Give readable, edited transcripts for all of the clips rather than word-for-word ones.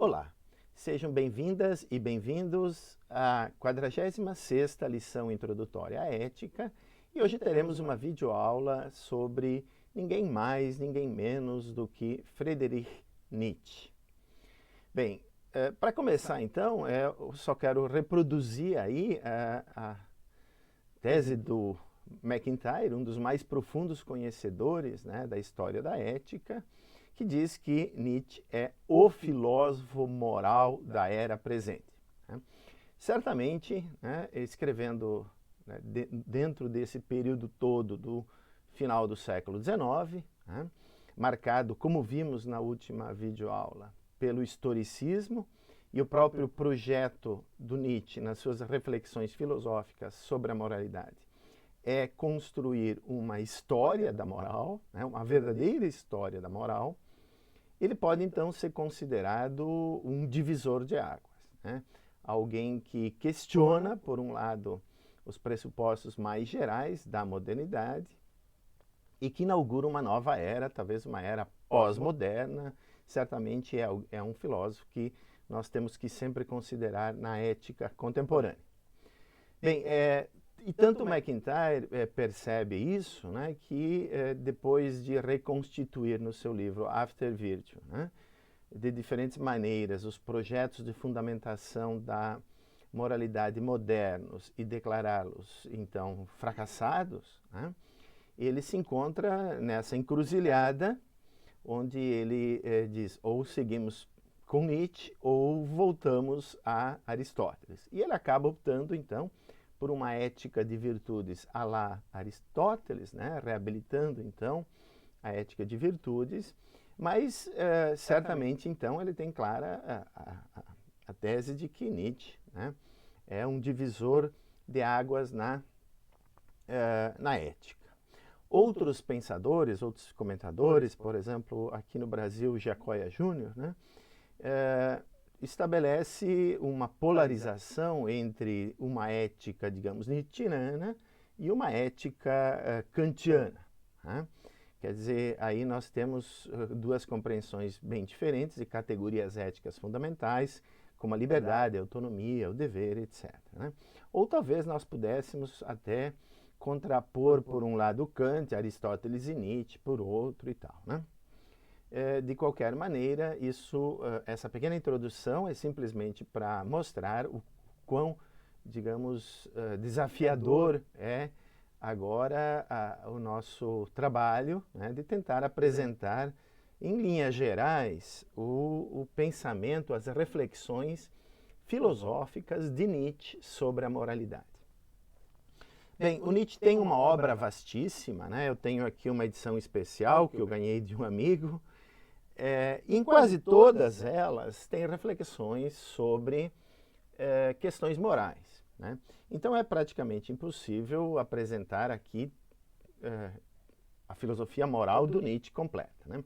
Olá, sejam bem-vindas e bem-vindos à 46ª lição introdutória à ética, e hoje teremos uma videoaula sobre ninguém mais, ninguém menos do que Friedrich Nietzsche. Bem, para começar então, eu só quero reproduzir aí a tese do MacIntyre, um dos mais profundos conhecedores, né, da história da ética, que diz que Nietzsche é o filósofo moral da era presente. Né? Certamente, né, escrevendo, né, dentro desse período todo do final do século XIX, né, marcado, como vimos na última videoaula, pelo historicismo, e o próprio projeto do Nietzsche, nas suas reflexões filosóficas sobre a moralidade, é construir uma história da moral, né, uma verdadeira história da moral. Ele pode então ser considerado um divisor de águas, né? Alguém que questiona, por um lado, os pressupostos mais gerais da modernidade e que inaugura uma nova era, talvez uma era pós-moderna. Certamente é um filósofo que nós temos que sempre considerar na ética contemporânea. Bem, e tanto MacIntyre percebe isso, né, que depois de reconstituir no seu livro After Virtue, né, de diferentes maneiras, os projetos de fundamentação da moralidade modernos e declará-los, então, fracassados, né, ele se encontra nessa encruzilhada onde ele diz, ou seguimos com Nietzsche ou voltamos a Aristóteles. E ele acaba optando, então, por uma ética de virtudes à la Aristóteles, né, reabilitando, então, a ética de virtudes, mas, certamente, então, ele tem clara a tese de que Nietzsche, né, é um divisor de águas na ética. Outros pensadores, outros comentadores, por exemplo, aqui no Brasil, Giacoia Júnior, né, estabelece uma polarização entre uma ética, digamos, nietzschiana e uma ética kantiana. Né? Quer dizer, aí nós temos duas compreensões bem diferentes de categorias éticas fundamentais, como a liberdade, a autonomia, o dever, etc. Né? Ou talvez nós pudéssemos até contrapor, por um lado, Kant, Aristóteles e Nietzsche, por outro e tal. Né? De qualquer maneira, essa pequena introdução é simplesmente para mostrar o quão, digamos, desafiador é agora o nosso trabalho, né, de tentar apresentar, em linhas gerais, o pensamento, as reflexões filosóficas de Nietzsche sobre a moralidade. Bem, o Nietzsche tem uma obra vastíssima, né? Eu tenho aqui uma edição especial que eu ganhei de um amigo. Em quase todas elas tem reflexões sobre questões morais. Né? Então é praticamente impossível apresentar aqui a filosofia moral do Nietzsche completa. Né?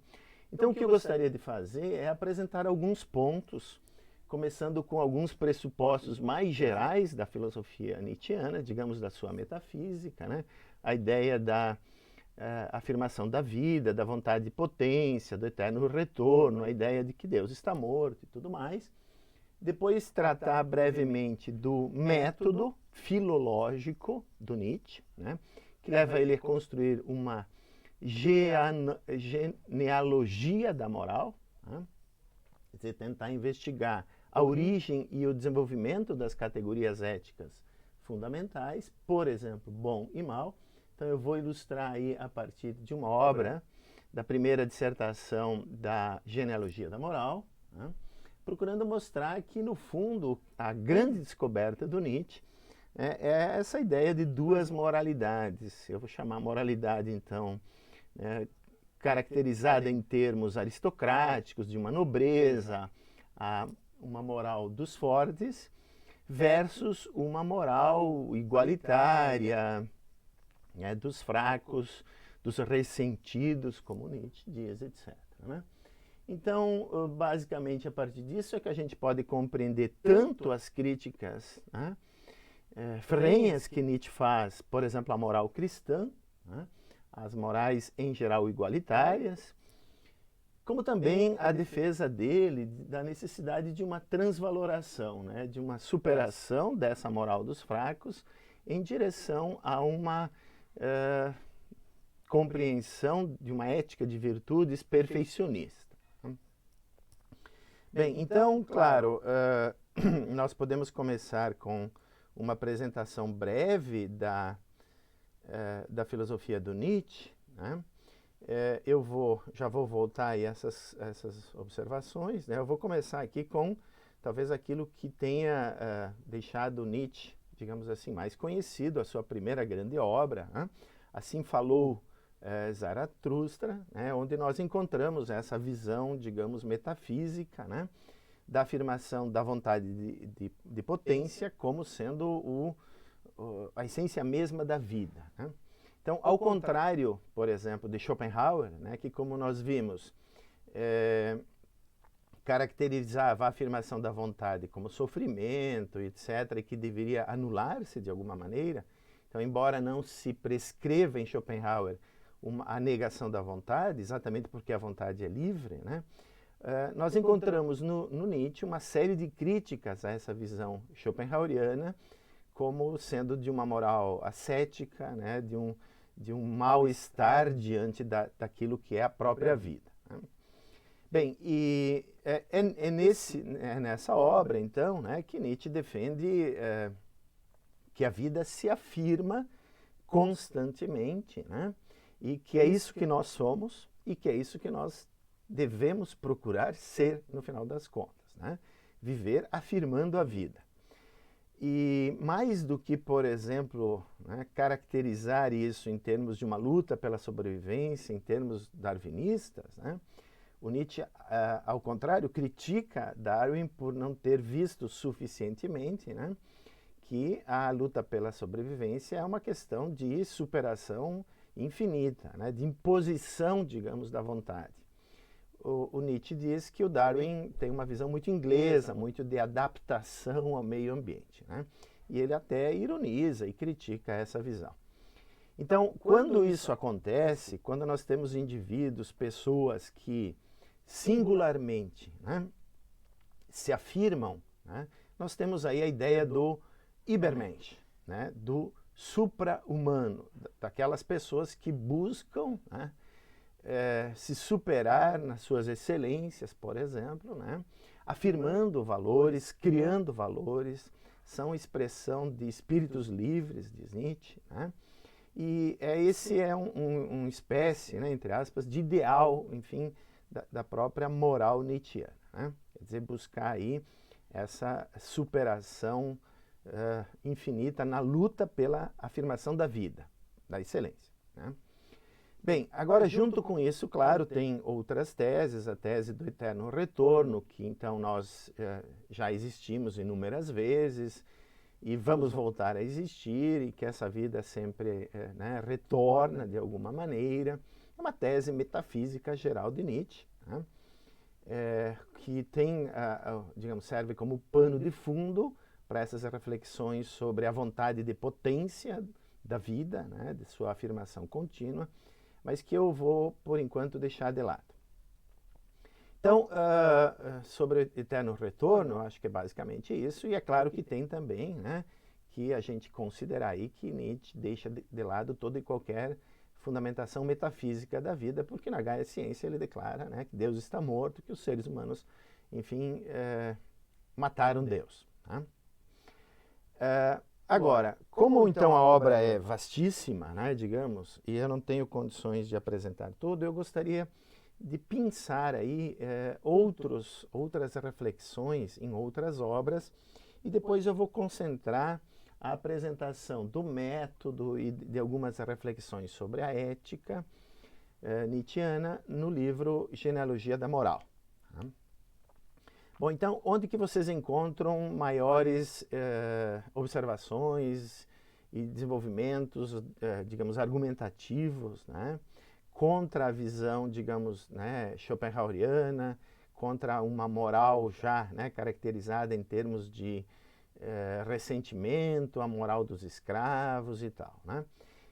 Então o que eu gostaria de fazer é apresentar alguns pontos, começando com alguns pressupostos mais gerais da filosofia nietzschiana, digamos, da sua metafísica, né? A ideia da afirmação da vida, da vontade de potência, do eterno retorno, a ideia de que Deus está morto e tudo mais. Depois tratar brevemente do método filológico do Nietzsche, né, que leva ele a construir uma genealogia da moral, né, quer dizer, tentar investigar a origem e o desenvolvimento das categorias éticas fundamentais, por exemplo, bom e mal. Então eu vou ilustrar aí a partir de uma obra da primeira dissertação da genealogia da moral, né, procurando mostrar que, no fundo, a grande descoberta do Nietzsche é essa ideia de duas moralidades. Eu vou chamar a moralidade, então, caracterizada em termos aristocráticos, de uma nobreza, uma moral dos fortes, versus uma moral igualitária, dos fracos, dos ressentidos, como Nietzsche diz, etc. Né? Então, basicamente, a partir disso é que a gente pode compreender tanto as críticas ferrenhas que Nietzsche faz, por exemplo, à moral cristã, né, as morais em geral igualitárias, como também a defesa dele da necessidade de uma transvaloração, né, de uma superação dessa moral dos fracos em direção a uma compreensão de uma ética de virtudes perfeccionista. Bem, então, claro, nós podemos começar com uma apresentação breve da filosofia do Nietzsche, né? Eu já vou voltar aí a essas observações, né? Eu vou começar aqui com talvez aquilo que tenha deixado Nietzsche, digamos assim, mais conhecido, a sua primeira grande obra, né? Assim falou Zaratustra, né? Onde nós encontramos essa visão, digamos, metafísica, né? Da afirmação da vontade de potência como sendo a essência mesma da vida, né? Então, ao contrário, por exemplo, de Schopenhauer, né, que como nós vimos, caracterizava a afirmação da vontade como sofrimento, etc., e que deveria anular-se de alguma maneira. Então, embora não se prescreva em Schopenhauer a negação da vontade, exatamente porque a vontade é livre, né, nós encontramos no Nietzsche uma série de críticas a essa visão schopenhaueriana como sendo de uma moral ascética, né, de um mal-estar diante daquilo que é a própria vida, né? Bem, e nessa obra, então, né, que Nietzsche defende que a vida se afirma constantemente, né, e que é isso que nós somos e que é isso que nós devemos procurar ser no final das contas, né? Viver afirmando a vida. E mais do que, por exemplo, né, caracterizar isso em termos de uma luta pela sobrevivência, em termos darwinistas, né, o Nietzsche, ao contrário, critica Darwin por não ter visto suficientemente, né, que a luta pela sobrevivência é uma questão de superação infinita, né, de imposição, digamos, da vontade. O Nietzsche diz que o Darwin tem uma visão muito inglesa, muito de adaptação ao meio ambiente, né? E ele até ironiza e critica essa visão. Então, quando isso acontece, quando nós temos indivíduos, pessoas que singularmente, né, se afirmam, né, nós temos aí a ideia do Übermensch, né, do supra-humano, daquelas pessoas que buscam, né, se superar nas suas excelências, por exemplo, né? Afirmando valores, criando valores, são expressão de espíritos livres, diz Nietzsche, né? E esse é uma espécie, né, entre aspas, de ideal, enfim, da própria moral nietzschiana, né? Quer dizer, buscar aí essa superação infinita na luta pela afirmação da vida, da excelência, né? Bem, agora junto com isso, claro, tem outras teses, a tese do eterno retorno, que então nós já existimos inúmeras vezes e vamos voltar a existir e que essa vida sempre né, retorna de alguma maneira. É uma tese metafísica geral de Nietzsche, né, que tem, digamos, serve como pano de fundo para essas reflexões sobre a vontade de potência da vida, né, de sua afirmação contínua, mas que eu vou, por enquanto, deixar de lado. Então, sobre o eterno retorno, eu acho que é basicamente isso, e é claro que tem também, né, que a gente considerar aí que Nietzsche deixa de lado toda e qualquer fundamentação metafísica da vida, porque na Gaia Ciência ele declara, né, que Deus está morto, que os seres humanos, enfim, mataram Deus, né? Agora, como então a obra é vastíssima, né, digamos, e eu não tenho condições de apresentar tudo, eu gostaria de pensar aí outras reflexões em outras obras e depois eu vou concentrar a apresentação do método e de algumas reflexões sobre a ética nietzschiana no livro Genealogia da Moral. Tá? Bom, então, onde que vocês encontram maiores observações e desenvolvimentos, digamos, argumentativos, né, contra a visão, digamos, né, schopenhaueriana, contra uma moral já, né, caracterizada em termos de ressentimento, a moral dos escravos e tal, né?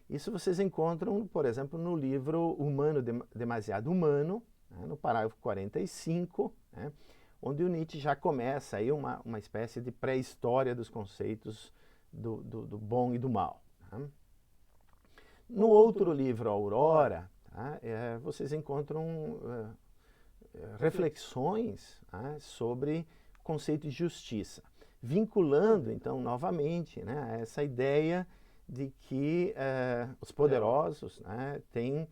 Isso vocês encontram, por exemplo, no livro Humano Demasiado Humano, né, no parágrafo 45, né, onde o Nietzsche já começa aí uma espécie de pré-história dos conceitos do bom e do mal. Tá? No outro livro, Aurora, tá, vocês encontram reflexões, tá, sobre o conceito de justiça, vinculando, então, novamente, né, a essa ideia de que os poderosos, né, têm,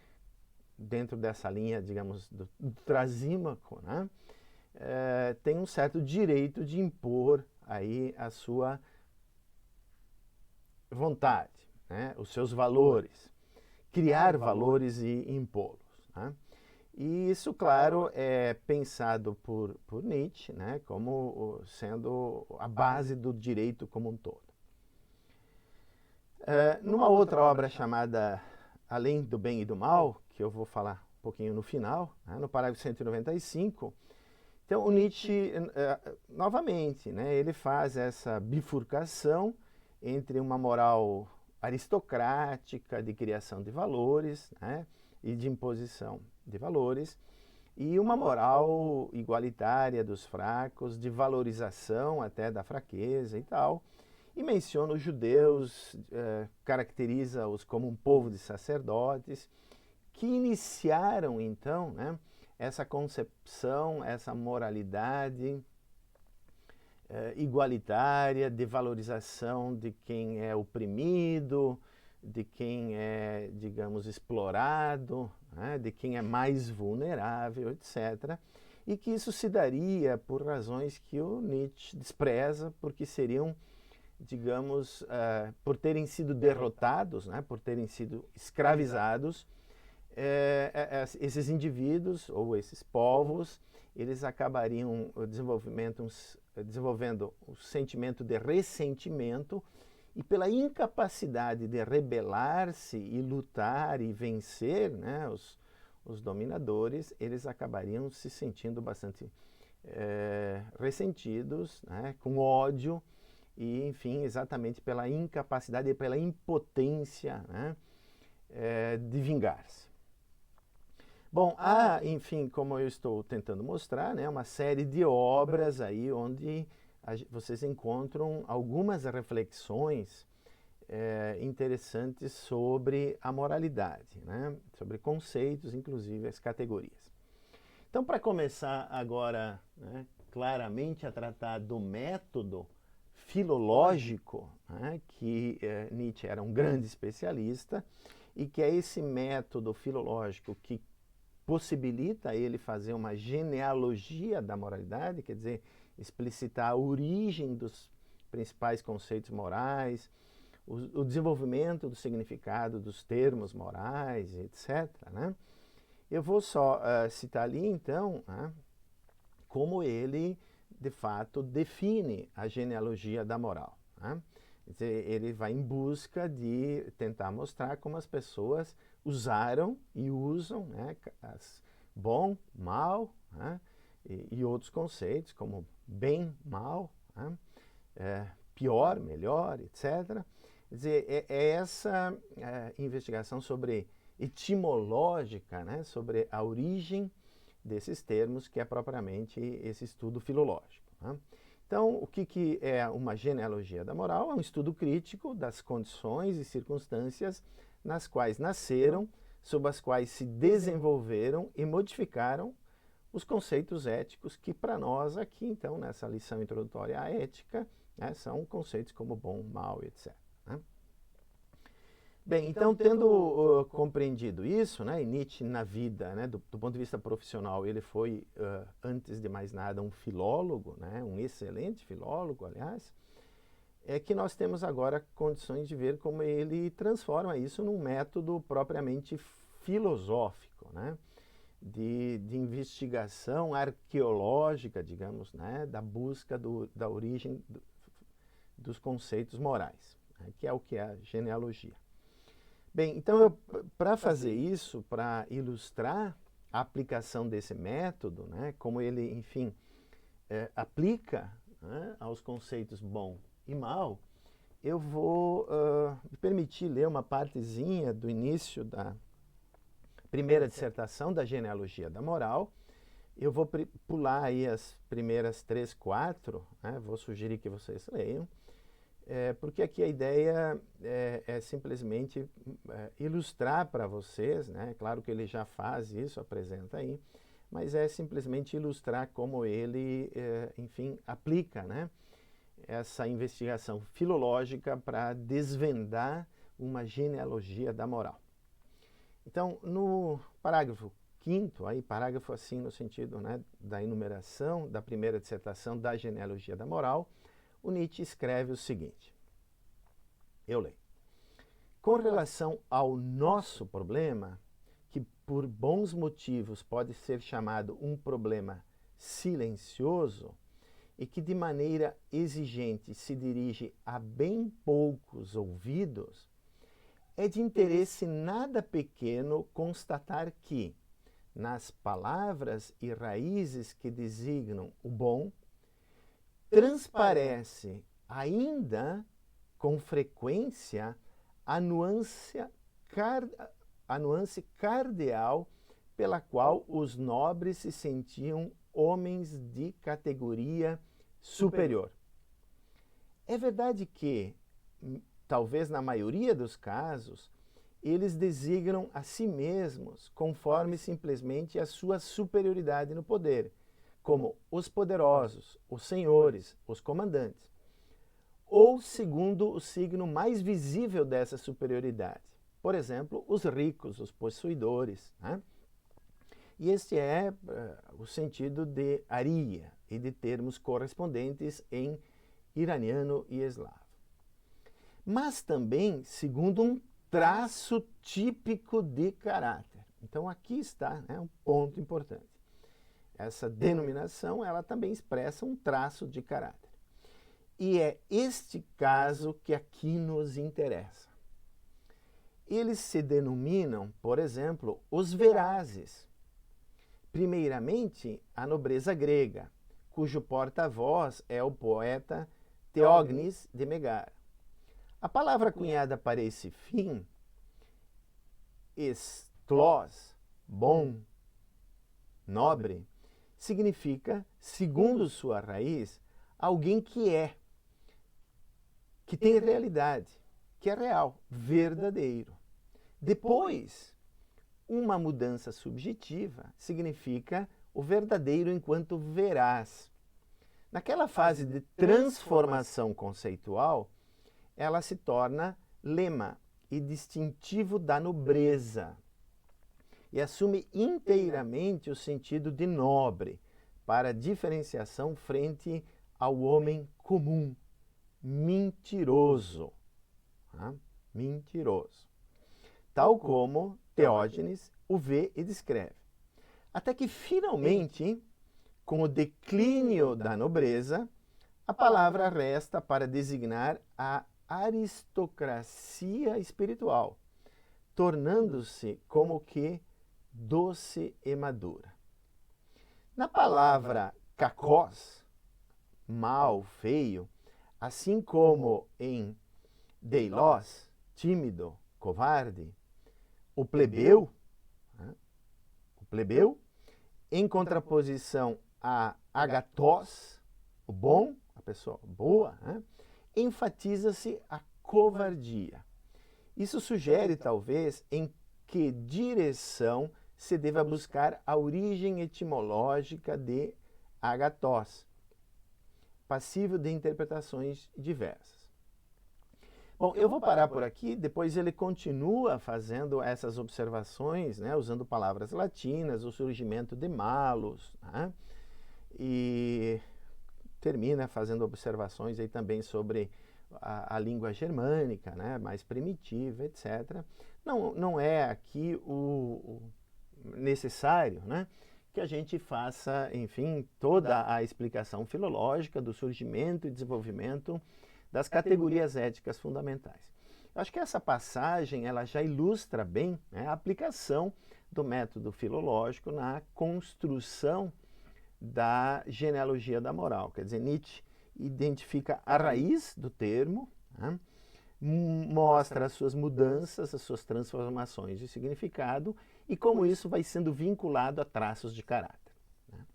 dentro dessa linha, digamos, do Trasímaco, né, tem um certo direito de impor aí a sua vontade, né, os seus valores, criar valores e impô-los. Né? E isso, claro, é pensado por Nietzsche, né, como sendo a base do direito como um todo. Numa outra obra chamada Além do Bem e do Mal, que eu vou falar um pouquinho no final, né, no parágrafo 195, então o Nietzsche, novamente, né, ele faz essa bifurcação entre uma moral aristocrática de criação de valores, né, e de imposição de valores, e uma moral igualitária dos fracos, de valorização até da fraqueza e tal, e menciona os judeus, caracteriza-os como um povo de sacerdotes, que iniciaram então, né, essa concepção, essa moralidade igualitária, de valorização de quem é oprimido, de quem é, digamos, explorado, né, de quem é mais vulnerável, etc. E que isso se daria por razões que o Nietzsche despreza, porque seriam, digamos, por terem sido derrotados, né, por terem sido escravizados, esses indivíduos ou esses povos, eles acabariam desenvolvendo o sentimento de ressentimento e pela incapacidade de rebelar-se e lutar e vencer, né, os dominadores, eles acabariam se sentindo bastante ressentidos, né, com ódio e, enfim, exatamente pela incapacidade e pela impotência, né, de vingar-se. Bom, há, enfim, como eu estou tentando mostrar, né, uma série de obras aí onde vocês encontram algumas reflexões interessantes sobre a moralidade, né, sobre conceitos, inclusive as categorias. Então, para começar agora, né, claramente a tratar do método filológico, né, que Nietzsche era um grande especialista, e que é esse método filológico que possibilita ele fazer uma genealogia da moralidade, quer dizer, explicitar a origem dos principais conceitos morais, o desenvolvimento do significado dos termos morais, etc. Né? Eu vou só citar ali, então, né, como ele, de fato, define a genealogia da moral. Né? Quer dizer, ele vai em busca de tentar mostrar como as pessoas usaram e usam, né, bom, mal, né, e outros conceitos como bem, mal, né, pior, melhor, etc. Quer dizer, essa investigação sobre etimológica, né, sobre a origem desses termos, que é propriamente esse estudo filológico. Né? Então, o que é uma genealogia da moral? É um estudo crítico das condições e circunstâncias nas quais nasceram, sob as quais se desenvolveram e modificaram os conceitos éticos que, para nós, aqui, então, nessa lição introdutória à ética, né, são conceitos como bom, mal, etc. Né? Bem, então, tendo compreendido isso, né, e Nietzsche na vida, né, do ponto de vista profissional, ele foi, antes de mais nada, um filólogo, né, um excelente filólogo, aliás, é que nós temos agora condições de ver como ele transforma isso num método propriamente filosófico, né, de investigação arqueológica, digamos, né, da busca da origem dos conceitos morais, né, que é o que é a genealogia. Bem, então, para fazer isso, para ilustrar a aplicação desse método, né, como ele, enfim, aplica, né, aos conceitos bom e mal, eu vou me permitir ler uma partezinha do início da primeira dissertação da genealogia da moral. Eu vou pular aí as primeiras 3, 4, né? Vou sugerir que vocês leiam, porque aqui a ideia é simplesmente ilustrar para vocês, né? Claro que ele já faz isso, apresenta aí, mas é simplesmente ilustrar como ele, enfim, aplica, né, essa investigação filológica para desvendar uma genealogia da moral. Então, no parágrafo 5º, aí, parágrafo assim no sentido, né, da enumeração da primeira dissertação da genealogia da moral, o Nietzsche escreve o seguinte, eu leio. Com relação ao nosso problema, que por bons motivos pode ser chamado um problema silencioso e que de maneira exigente se dirige a bem poucos ouvidos, é de interesse nada pequeno constatar que, nas palavras e raízes que designam o bom, transparece ainda com frequência a nuance cardeal pela qual os nobres se sentiam homens de categoria superior. É verdade que, talvez na maioria dos casos, eles designam a si mesmos conforme simplesmente a sua superioridade no poder, como os poderosos, os senhores, os comandantes, ou segundo o signo mais visível dessa superioridade, por exemplo, os ricos, os possuidores, né? E este é o sentido de aria e de termos correspondentes em iraniano e eslavo. Mas também segundo um traço típico de caráter. Então aqui está, né, um ponto importante. Essa denominação, ela também expressa um traço de caráter. E é este caso que aqui nos interessa. Eles se denominam, por exemplo, os verazes. Primeiramente, a nobreza grega, cujo porta-voz é o poeta Teógenes de Megara. A palavra cunhada para esse fim, esklós, bom, nobre, significa, segundo sua raiz, alguém que tem realidade, que é real, verdadeiro. Depois, uma mudança subjetiva significa o verdadeiro enquanto veraz. Naquela fase de transformação conceitual, ela se torna lema e distintivo da nobreza e assume inteiramente o sentido de nobre para diferenciação frente ao homem comum, mentiroso. Mentiroso. Tal como Teógenes o vê e descreve. Até que, finalmente, com o declínio da nobreza, a palavra resta para designar a aristocracia espiritual, tornando-se como que doce e madura. Na palavra kakos, mal, feio, assim como em deilos, tímido, covarde, o plebeu, em contraposição a agathos, o bom, a pessoa boa, enfatiza-se a covardia. Isso sugere, talvez, em que direção se deva buscar a origem etimológica de agathos, passível de interpretações diversas. Bom, eu vou parar por aqui, depois ele continua fazendo essas observações, né, usando palavras latinas, o surgimento de malus, né, e termina fazendo observações aí também sobre a língua germânica, né, mais primitiva, etc. Não é aqui o necessário, né, que a gente faça, enfim, toda a explicação filológica do surgimento e desenvolvimento das categorias éticas fundamentais. Eu acho que essa passagem ela já ilustra bem, né, a aplicação do método filológico na construção da genealogia da moral. Quer dizer, Nietzsche identifica a raiz do termo, né, mostra as suas mudanças, as suas transformações de significado e como isso vai sendo vinculado a traços de caráter. Né?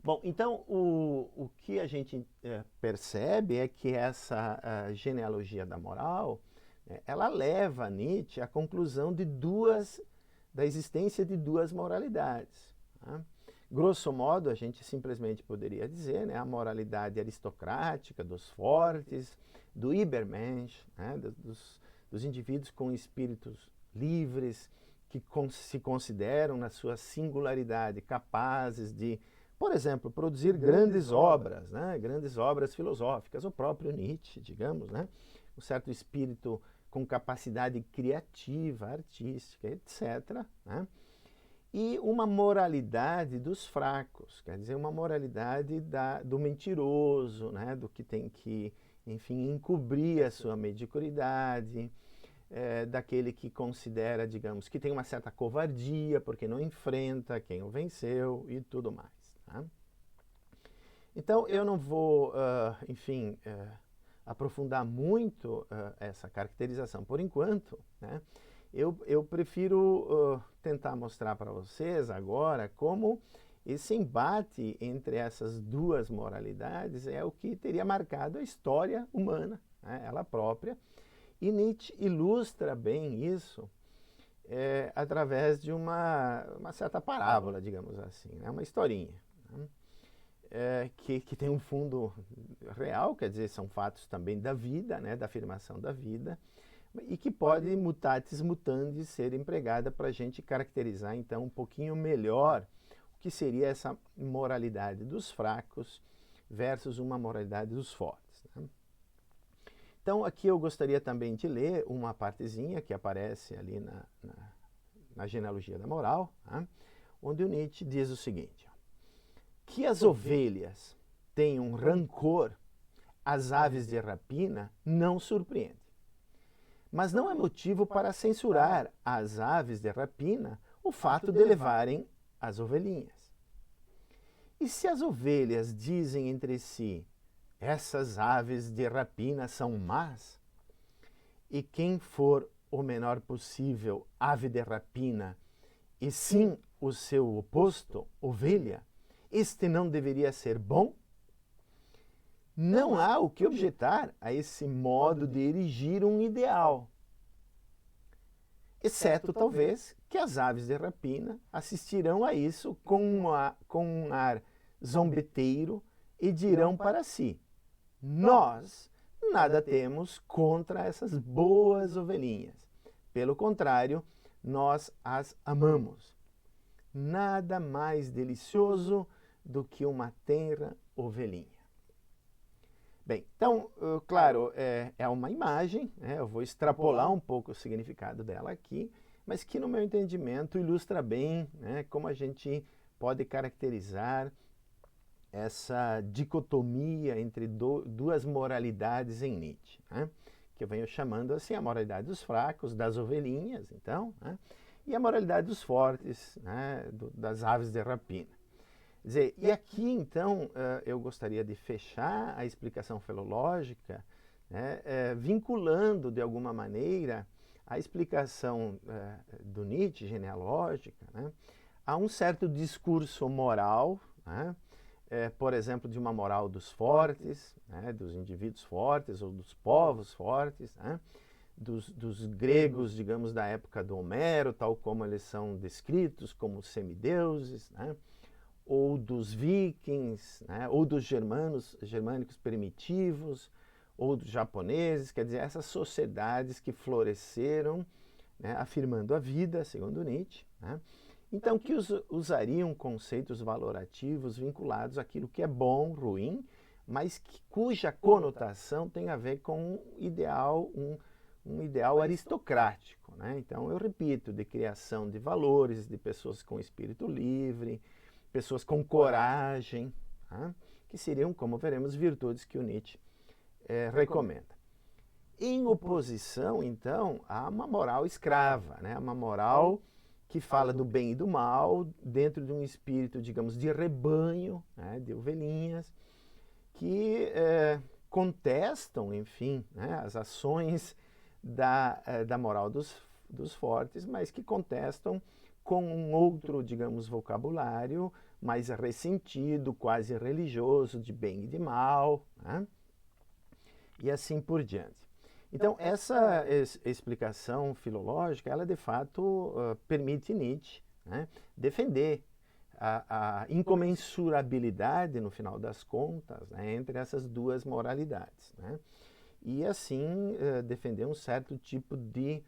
Bom, então o que a gente percebe é que essa genealogia da moral, ela leva Nietzsche à conclusão da existência de duas moralidades. Né? Grosso modo, a gente simplesmente poderia dizer, né, a moralidade aristocrática dos fortes, do Übermensch, né, dos indivíduos com espíritos livres, que se consideram, na sua singularidade, capazes de, por exemplo, produzir grandes obras, né, grandes obras filosóficas, o próprio Nietzsche, digamos, né, um certo espírito com capacidade criativa, artística, etc., né? E uma moralidade dos fracos, quer dizer, uma moralidade do mentiroso, né? Do que tem que, enfim, encobrir a sua mediocridade, daquele que considera, digamos, que tem uma certa covardia porque não enfrenta quem o venceu e tudo mais. Tá? Então, eu não vou, enfim, aprofundar muito essa caracterização por enquanto, né? Eu prefiro tentar mostrar para vocês agora como esse embate entre essas duas moralidades é o que teria marcado a história humana, né, ela própria. E Nietzsche ilustra bem isso através de uma certa parábola, digamos assim, né, uma historinha, né, que tem um fundo real, quer dizer, são fatos também da vida, né, da afirmação da vida, e que pode, mutatis mutandis, ser empregada para a gente caracterizar, então, um pouquinho melhor o que seria essa moralidade dos fracos versus uma moralidade dos fortes. Né? Então, aqui eu gostaria também de ler uma partezinha que aparece ali na genealogia da moral, né? Onde o Nietzsche diz o seguinte: que as ovelhas tenham rancor às aves de rapina não surpreende. Mas não é motivo para censurar às aves de rapina o fato de levarem as ovelhinhas. E se as ovelhas dizem entre si, essas aves de rapina são más, e quem for o menor possível ave de rapina, e sim o seu oposto, ovelha, este não deveria ser bom? Não há o que objetar a esse modo de erigir um ideal, exceto talvez que as aves de rapina assistirão a isso com um ar zombeteiro e dirão para si: nós nada temos contra essas boas ovelhinhas. Pelo contrário, nós as amamos. Nada mais delicioso do que uma tenra ovelhinha. Bem, então, claro, é uma imagem, né? Eu vou extrapolar um pouco o significado dela aqui, mas que, no meu entendimento, ilustra bem, né, como a gente pode caracterizar essa dicotomia entre duas moralidades em Nietzsche, né? Que eu venho chamando assim a moralidade dos fracos, das ovelhinhas, então, né? E a moralidade dos fortes, né, das aves de rapina. Quer dizer, e aqui, então, eu gostaria de fechar a explicação filológica, né, vinculando, de alguma maneira, a explicação do Nietzsche, genealógica, né, a um certo discurso moral, né, por exemplo, de uma moral dos fortes, né, dos indivíduos fortes ou dos povos fortes, né, dos gregos, digamos, da época do Homero, tal como eles são descritos como semideuses, né, ou dos vikings, né, ou dos germânicos primitivos, ou dos japoneses, quer dizer, essas sociedades que floresceram, né, afirmando a vida, segundo Nietzsche, né, então que usariam conceitos valorativos vinculados àquilo que é bom, ruim, mas cuja conotação tem a ver com um ideal aristocrático. Né? Então, eu repito, de criação de valores, de pessoas com espírito livre, pessoas com coragem, tá? Que seriam, como veremos, virtudes que o Nietzsche recomenda. Em oposição, então, a uma moral escrava, né? Uma moral que fala do bem e do mal dentro de um espírito, digamos, de rebanho, né? De ovelhinhas, que contestam, enfim, né? As ações da moral dos fortes, mas que contestam com um outro, digamos, vocabulário mais ressentido, quase religioso, de bem e de mal, né? E assim por diante. Então, essa explicação filológica, ela de fato permite Nietzsche, né, defender a incomensurabilidade, no final das contas, né, entre essas duas moralidades, né? E assim defender um certo tipo de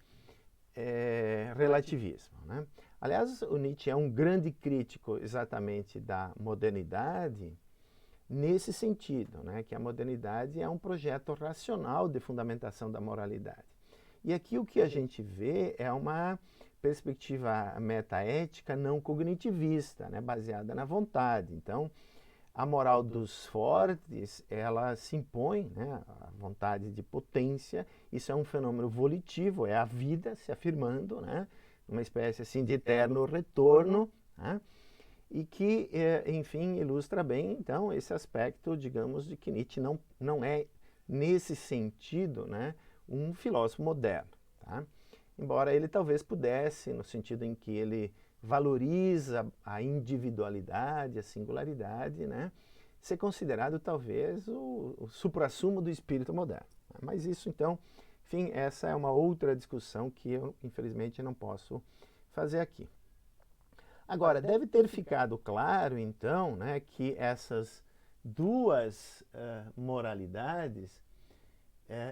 relativismo, né? Aliás, o Nietzsche é um grande crítico exatamente da modernidade nesse sentido, né, que a modernidade é um projeto racional de fundamentação da moralidade. E aqui o que a gente vê é uma perspectiva metaética não cognitivista, né, baseada na vontade. Então, a moral dos fortes, ela se impõe, né, a vontade de potência. Isso é um fenômeno volitivo, é a vida se afirmando, né, uma espécie assim de eterno retorno, né, e que, enfim, ilustra bem, então, esse aspecto, digamos, de que Nietzsche não é, nesse sentido, né, um filósofo moderno, tá? Embora ele talvez pudesse, no sentido em que ele valoriza a individualidade, a singularidade, né, ser considerado talvez o suprassumo do espírito moderno. Mas isso, então, enfim, essa é uma outra discussão que eu, infelizmente, não posso fazer aqui. Agora, deve ter ficado claro, então, né, que essas duas moralidades,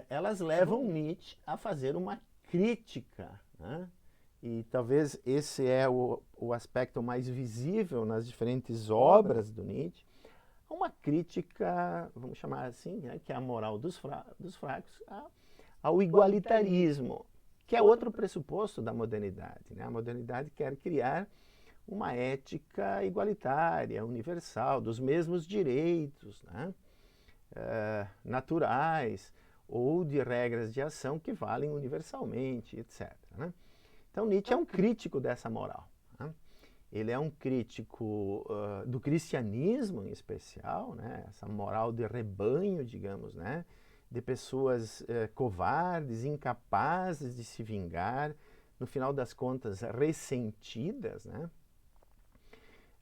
elas levam Nietzsche a fazer uma crítica, né? E talvez esse é o aspecto mais visível nas diferentes obras do Nietzsche, uma crítica, vamos chamar assim, né, que é a moral dos fracos, ao igualitarismo, que é outro pressuposto da modernidade, né? A modernidade quer criar uma ética igualitária, universal, dos mesmos direitos, né, naturais, ou de regras de ação que valem universalmente, etc., né? Então, Nietzsche é um crítico dessa moral, né? Ele é um crítico do cristianismo, em especial, né? Essa moral de rebanho, digamos, né? De pessoas covardes, incapazes de se vingar, no final das contas, ressentidas, né?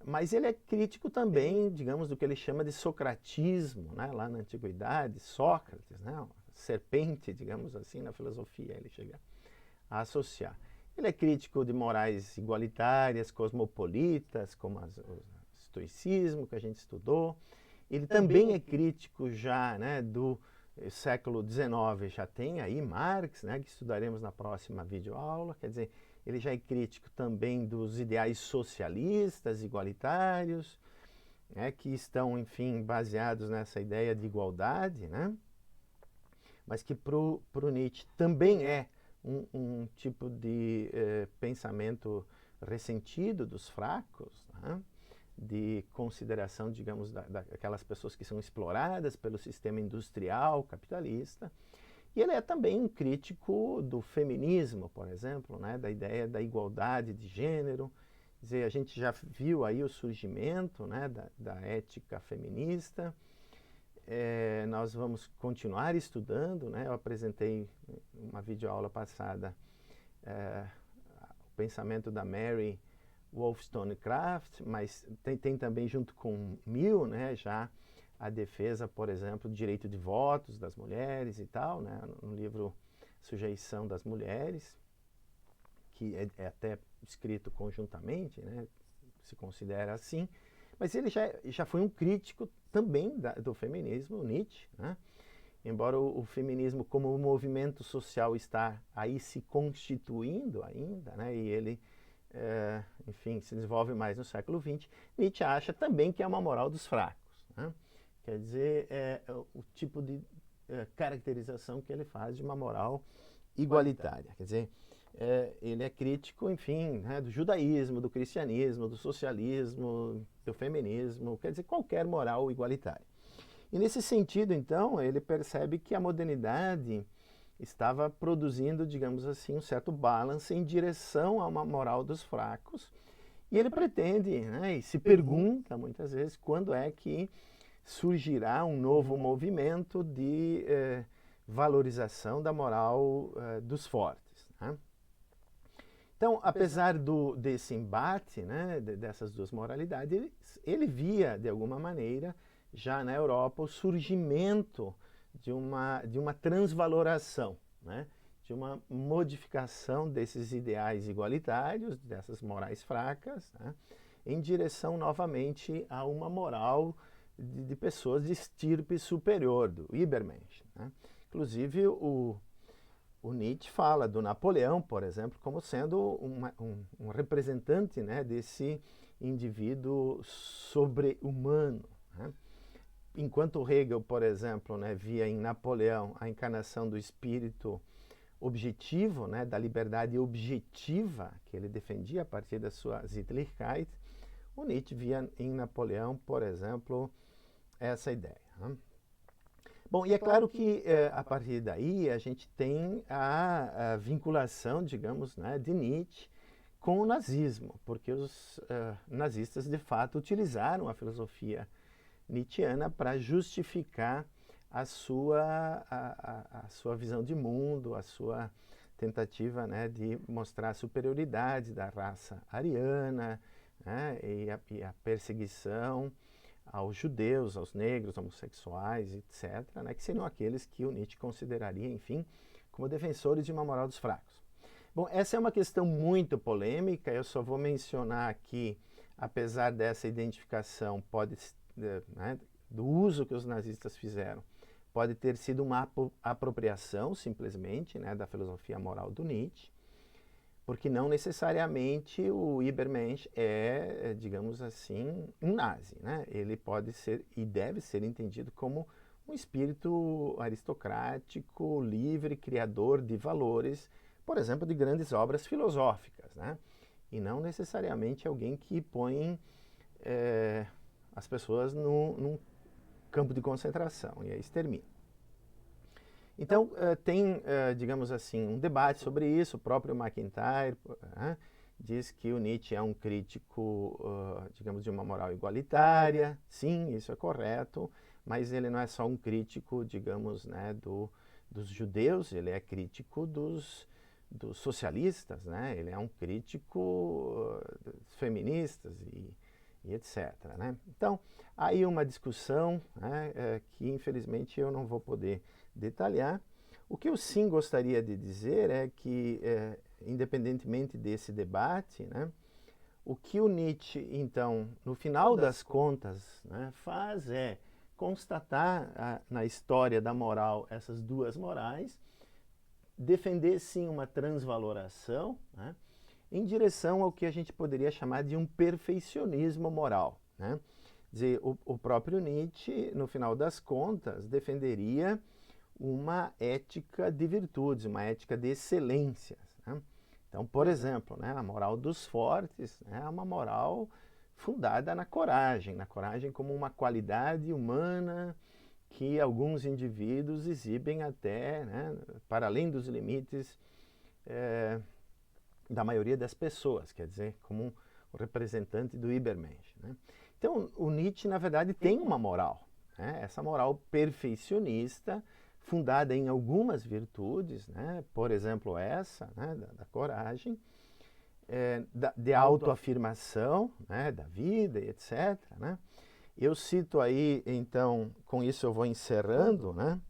Mas ele é crítico também, digamos, do que ele chama de socratismo, né? Lá na antiguidade, Sócrates, né? Serpente, digamos assim, na filosofia, ele chega a associar. Ele é crítico de morais igualitárias, cosmopolitas, como o estoicismo que a gente estudou. Ele também é crítico já, né, do século XIX, já tem aí Marx, né, que estudaremos na próxima videoaula. Quer dizer, ele já é crítico também dos ideais socialistas, igualitários, né, que estão, enfim, baseados nessa ideia de igualdade, né, mas que para o Nietzsche também é um tipo de pensamento ressentido dos fracos, né, de consideração, digamos, daquelas pessoas que são exploradas pelo sistema industrial capitalista. E ele é também um crítico do feminismo, por exemplo, né, da ideia da igualdade de gênero. Quer dizer, a gente já viu aí o surgimento, né, da ética feminista. Nós vamos continuar estudando, né? Eu apresentei uma videoaula passada o pensamento da Mary Wollstonecraft, mas tem também junto com Mill, né, já a defesa, por exemplo, do direito de votos das mulheres e tal, né, no livro Sujeição das Mulheres, que é até escrito conjuntamente, né, se considera assim. Mas ele já foi um crítico também do feminismo, Nietzsche, né? Embora o feminismo como movimento social está aí se constituindo ainda, né? E ele, enfim, se desenvolve mais no século XX, Nietzsche acha também que é uma moral dos fracos, né? Quer dizer, o tipo de caracterização que ele faz de uma moral igualitária. Quer dizer, ele é crítico, enfim, né, do judaísmo, do cristianismo, do socialismo, do feminismo, quer dizer, qualquer moral igualitária. E nesse sentido, então, ele percebe que a modernidade estava produzindo, digamos assim, um certo balance em direção a uma moral dos fracos. E ele pretende, né, e se pergunta muitas vezes, quando é que surgirá um novo movimento de valorização da moral dos fortes, né? Então, apesar desse embate, né, dessas duas moralidades, ele via, de alguma maneira, já na Europa, o surgimento de uma transvaloração, né, de uma modificação desses ideais igualitários, dessas morais fracas, né, em direção, novamente, a uma moral de pessoas de estirpe superior, do Übermensch, né. Inclusive, o Nietzsche fala do Napoleão, por exemplo, como sendo um representante, né, desse indivíduo sobre-humano, né? Enquanto Hegel, por exemplo, né, via em Napoleão a encarnação do espírito objetivo, né, da liberdade objetiva que ele defendia a partir da sua Sittlichkeit, o Nietzsche via em Napoleão, por exemplo, essa ideia, né? Bom, e é claro que a partir daí a gente tem a vinculação, digamos, né, de Nietzsche com o nazismo, porque os nazistas de fato utilizaram a filosofia nietzschiana para justificar a sua visão de mundo, a sua tentativa, né, de mostrar a superioridade da raça ariana, né, e a perseguição aos judeus, aos negros, homossexuais, etc., né, que seriam aqueles que o Nietzsche consideraria, enfim, como defensores de uma moral dos fracos. Bom, essa é uma questão muito polêmica, eu só vou mencionar aqui, apesar dessa identificação, né, do uso que os nazistas fizeram, pode ter sido uma apropriação, simplesmente, né, da filosofia moral do Nietzsche, porque não necessariamente o Übermensch é, digamos assim, um nazi, né? Ele pode ser e deve ser entendido como um espírito aristocrático, livre, criador de valores, por exemplo, de grandes obras filosóficas, né? E não necessariamente alguém que põe as pessoas num campo de concentração e aí extermina. Então, tem, digamos assim, um debate sobre isso. O próprio MacIntyre diz que o Nietzsche é um crítico, digamos, de uma moral igualitária. Sim, isso é correto, mas ele não é só um crítico, digamos, né, dos judeus, ele é crítico dos socialistas, né? Ele é um crítico dos feministas e etc., né? Então, aí uma discussão, né, que infelizmente eu não vou poder detalhar. O que eu sim gostaria de dizer é que, independentemente desse debate, né, o que o Nietzsche, então, no final das contas, né, faz é constatar na história da moral essas duas morais, defender sim uma transvaloração, né, em direção ao que a gente poderia chamar de um perfeicionismo moral, né? Quer dizer, o próprio Nietzsche, no final das contas, defenderia uma ética de virtudes, uma ética de excelências, né? Então, por exemplo, né, a moral dos fortes, né, é uma moral fundada na coragem como uma qualidade humana que alguns indivíduos exibem até, né, para além dos limites da maioria das pessoas, quer dizer, como o representante do Übermensch, né? Então, o Nietzsche, na verdade, tem uma moral, né? Essa moral perfeicionista, fundada em algumas virtudes, né? Por exemplo, essa, né, da coragem, de autoafirmação, né, da vida e etc., né? Eu cito aí, então, com isso eu vou encerrando, né,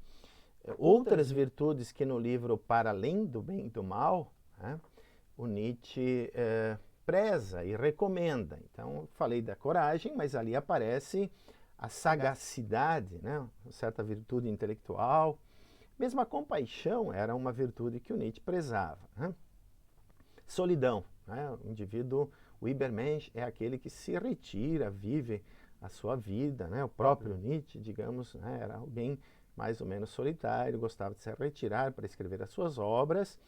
outras virtudes que no livro Para Além do Bem e do Mal, né, o Nietzsche preza e recomenda. Então, falei da coragem, mas ali aparece a sagacidade, né, uma certa virtude intelectual. Mesmo a compaixão era uma virtude que o Nietzsche prezava, né? Solidão, né? O indivíduo, o Übermensch, é aquele que se retira, vive a sua vida, né? O próprio Nietzsche, digamos, né, era alguém mais ou menos solitário, gostava de se retirar para escrever as suas obras.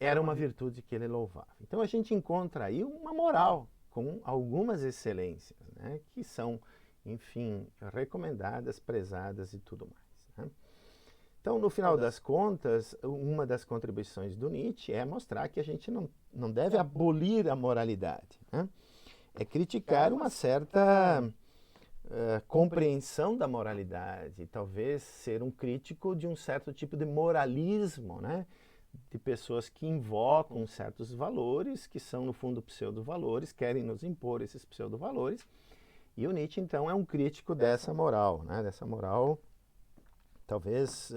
Era uma virtude que ele louvava. Então a gente encontra aí uma moral com algumas excelências, né, que são, enfim, recomendadas, prezadas e tudo mais, né? Então, no final das contas, uma das contribuições do Nietzsche é mostrar que a gente não deve abolir a moralidade, né? É criticar uma certa compreensão da moralidade, talvez ser um crítico de um certo tipo de moralismo, né, de pessoas que invocam certos valores, que são no fundo pseudo-valores, querem nos impor esses pseudo-valores, e o Nietzsche então é um crítico dessa moral, né? Dessa moral talvez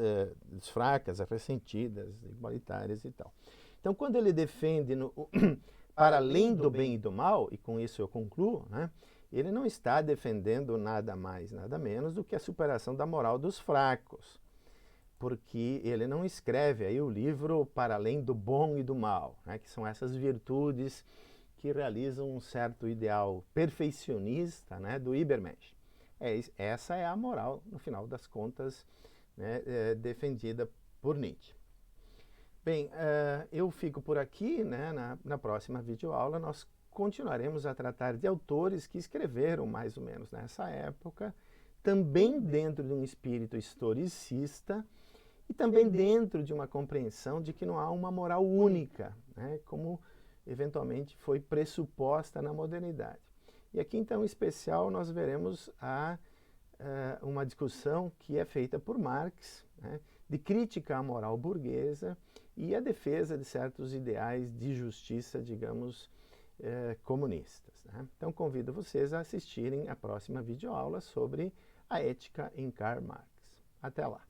fracas, ressentidas, igualitárias e tal. Então quando ele defende para além do bem e do mal, e com isso eu concluo, né? Ele não está defendendo nada mais, nada menos do que a superação da moral dos fracos, porque ele não escreve aí o livro para além do bom e do mal, né, que são essas virtudes que realizam um certo ideal perfeccionista, né, do Übermensch. Essa é a moral, no final das contas, né, defendida por Nietzsche. Bem, eu fico por aqui, né, na próxima videoaula nós continuaremos a tratar de autores que escreveram mais ou menos nessa época, também dentro de um espírito historicista e também dentro de uma compreensão de que não há uma moral única, né, como eventualmente foi pressuposta na modernidade. E aqui então em especial nós veremos uma discussão que é feita por Marx, né, de crítica à moral burguesa e a defesa de certos ideais de justiça, digamos, comunistas, né? Então convido vocês a assistirem a próxima videoaula sobre a ética em Karl Marx. Até lá!